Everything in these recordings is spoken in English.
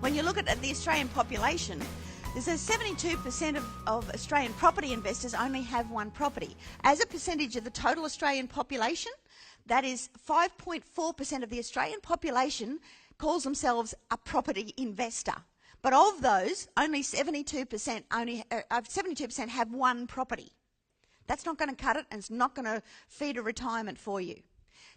When you look at the Australian population, there's a 72% of Australian property investors only have one property. As a percentage of the total Australian population, that is 5.4% of the Australian population calls themselves a property investor. But of those, only 72% have one property. That's not going to cut it, and it's not going to feed a retirement for you.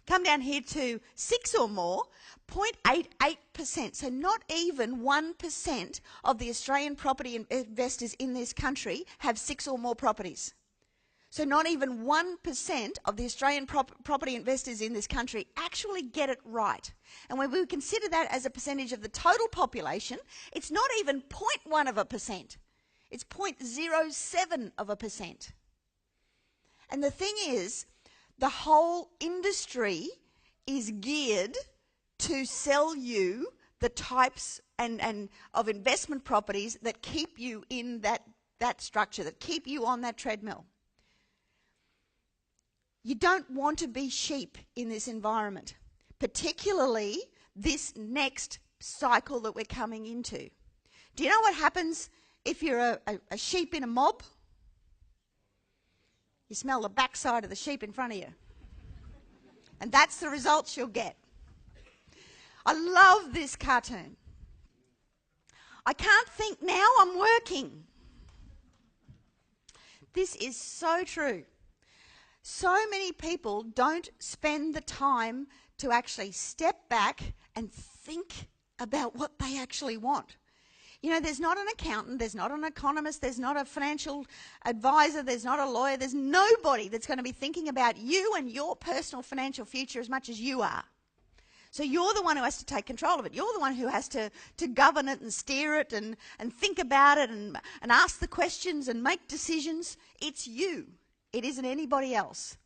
Come down here to 6 or more, 0.88%. So not even 1% of the Australian property investors in this country have 6 or more properties. So not even 1% of the Australian property investors in this country actually get it right. And when we consider that as a percentage of the total population, it's not even 0.1%. It's 0.07%. And the thing is, the whole industry is geared to sell you the types and of investment properties that keep you in that structure, that keep you on that treadmill. You don't want to be sheep in this environment, particularly this next cycle that we're coming into. Do you know what happens if you're a sheep in a mob? You smell the backside of the sheep in front of you. And that's the results you'll get. I love this cartoon. I can't think now, I'm working. This is so true. So many people don't spend the time to actually step back and think about what they actually want. You know, there's not an accountant, there's not an economist, there's not a financial advisor, there's not a lawyer, there's nobody that's going to be thinking about you and your personal financial future as much as you are. So you're the one who has to take control of it. You're the one who has to govern it and steer it and think about it and ask the questions and make decisions. It's you. It isn't anybody else.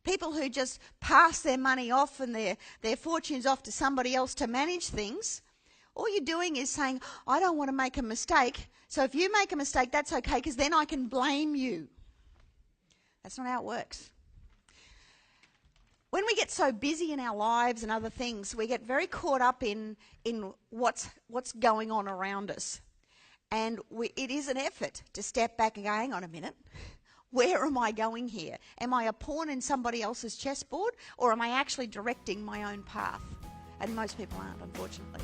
People who just pass their money off and their fortunes off to somebody else to manage things, all you're doing is saying, I don't want to make a mistake, so if you make a mistake, that's okay, because then I can blame you. That's not how it works. When we get so busy in our lives and other things, we get very caught up in what's going on around us. And it is an effort to step back and go, hang on a minute, where am I going here? Am I a pawn in somebody else's chessboard, or am I actually directing my own path? And most people aren't, unfortunately.